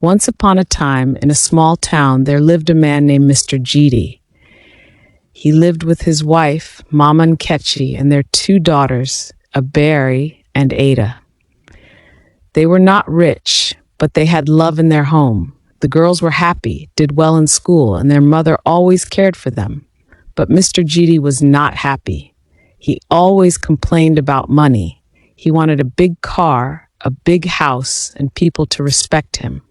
Once upon a time, in a small town, there lived a man named Mr. Jide. He lived with his wife, Mama Nkechi, and their two daughters, Aberi and Ada. They were not rich, but they had love in their home. The girls were happy, did well in school, and their mother always cared for them. But Mr. Jide was not happy. He always complained about money. He wanted a big car, a big house, and people to respect him.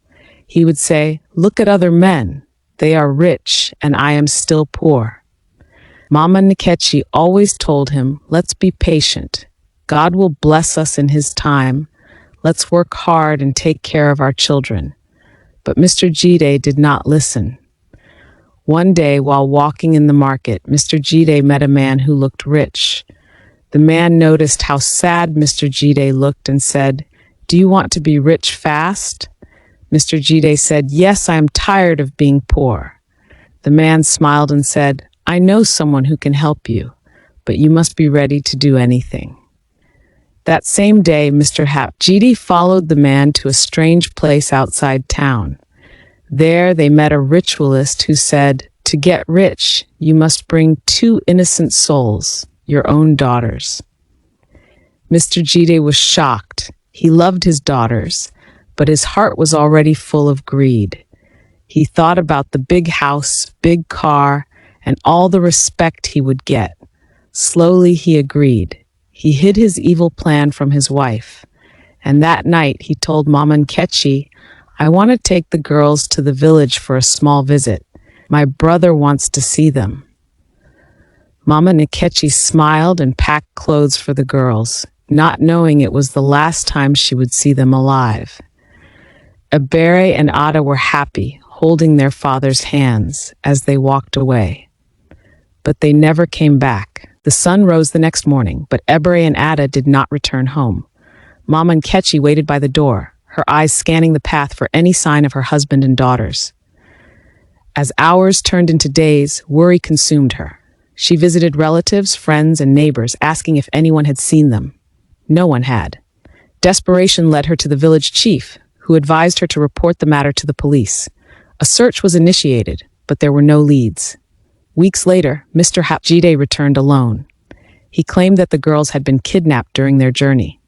He would say, "Look at other men. They are rich, and I am still poor." Mama Nkechi always told him, "Let's be patient. God will bless us in His time. Let's work hard and take care of our children." But Mr. Jide did not listen. One day, while walking in the market, Mr. Jide met a man who looked rich. The man noticed how sad Mr. Jide looked and said, "Do you want to be rich fast?" Mr. Jide said, "Yes, I am tired of being poor." The man smiled and said, "I know someone who can help you, but you must be ready to do anything." That same day, Mr. Jide followed the man to a strange place outside town. There they met a ritualist who said, "To get rich, you must bring two innocent souls, your own daughters." Mr. Jide was shocked. He loved his daughters, but his heart was already full of greed. He thought about the big house, big car, and all the respect he would get. Slowly he agreed. He hid his evil plan from his wife. And that night he told Mama Nkechi, "I want to take the girls to the village for a small visit. My brother wants to see them." Mama Nkechi smiled and packed clothes for the girls, not knowing it was the last time she would see them alive. Abere and Ada were happy, holding their father's hands as they walked away. But they never came back. The sun rose the next morning, but Ebere and Ada did not return home. Mama Nkechi waited by the door, her eyes scanning the path for any sign of her husband and daughters. As hours turned into days, worry consumed her. She visited relatives, friends, and neighbors, asking if anyone had seen them. No one had. Desperation led her to the village chief, who advised her to report the matter to the police. A search was initiated, but there were no leads. Weeks later, Mr. Jide returned alone. He claimed that the girls had been kidnapped during their journey.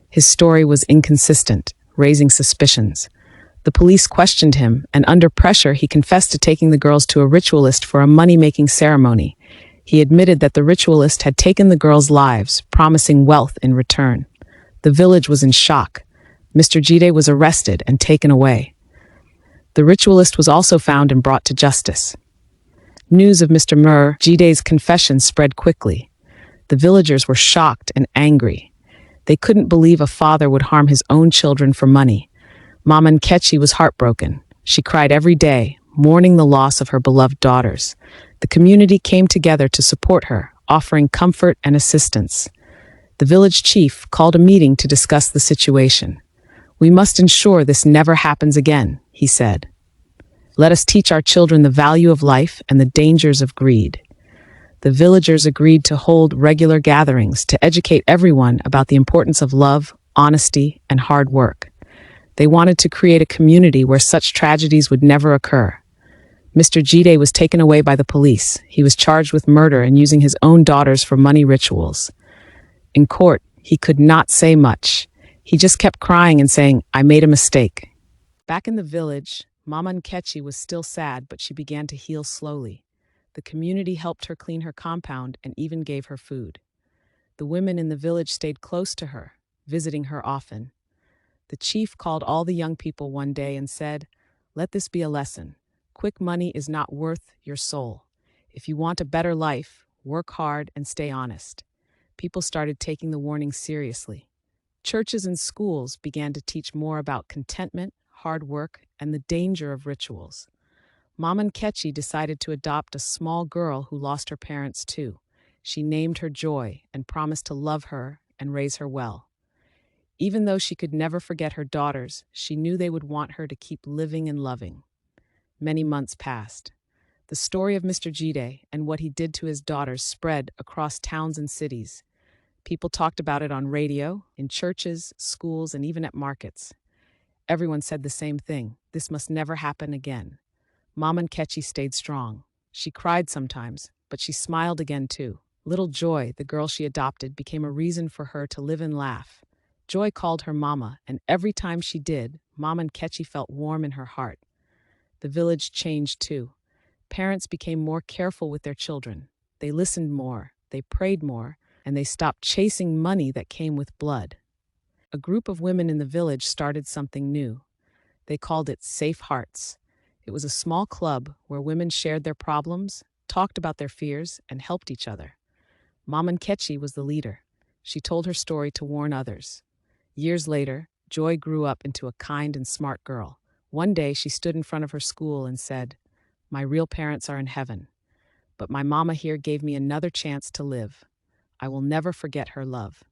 His story was inconsistent, raising suspicions. The police questioned him, and under pressure, he confessed to taking the girls to a ritualist for a money-making ceremony. He admitted that the ritualist had taken the girls' lives, promising wealth in return. The village was in shock. Mr. Jide was arrested and taken away. The ritualist was also found and brought to justice. News of Mr. Jide's confession spread quickly. The villagers were shocked and angry. They couldn't believe a father would harm his own children for money. Mama Nkechi was heartbroken. She cried every day, mourning the loss of her beloved daughters. The community came together to support her, offering comfort and assistance. The village chief called a meeting to discuss the situation. "We must ensure this never happens again," he said. "Let us teach our children the value of life and the dangers of greed." The villagers agreed to hold regular gatherings to educate everyone about the importance of love, honesty, and hard work. They wanted to create a community where such tragedies would never occur. Mr. Jide was taken away by the police. He was charged with murder and using his own daughters for money rituals. In court, he could not say much. He just kept crying and saying, "I made a mistake." Back in the village, Mama Nkechi was still sad, but she began to heal slowly. The community helped her clean her compound and even gave her food. The women in the village stayed close to her, visiting her often. The chief called all the young people one day and said, "Let this be a lesson. Quick money is not worth your soul. If you want a better life, work hard and stay honest." People started taking the warning seriously. Churches and schools began to teach more about contentment, hard work, and the danger of rituals. Mama Nkechi decided to adopt a small girl who lost her parents too. She named her Joy and promised to love her and raise her well. Even though she could never forget her daughters, she knew they would want her to keep living and loving. Many months passed. The story of Mr. Jide and what he did to his daughters spread across towns and cities. People talked about it on radio, in churches, schools, and even at markets. Everyone said the same thing. This must never happen again. Mama Nkechi stayed strong. She cried sometimes, but she smiled again too. Little Joy, the girl she adopted, became a reason for her to live and laugh. Joy called her Mama, and every time she did, Mama Nkechi felt warm in her heart. The village changed too. Parents became more careful with their children. They listened more, they prayed more, and they stopped chasing money that came with blood. A group of women in the village started something new. They called it Safe Hearts. It was a small club where women shared their problems, talked about their fears, and helped each other. Mama Nkechi was the leader. She told her story to warn others. Years later, Joy grew up into a kind and smart girl. One day, she stood in front of her school and said, "My real parents are in heaven, but my mama here gave me another chance to live. I will never forget her love."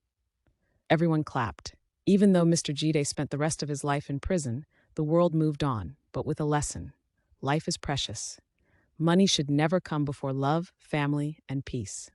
Everyone clapped. Even though Mr. Jide spent the rest of his life in prison, the world moved on, but with a lesson. Life is precious. Money should never come before love, family, and peace.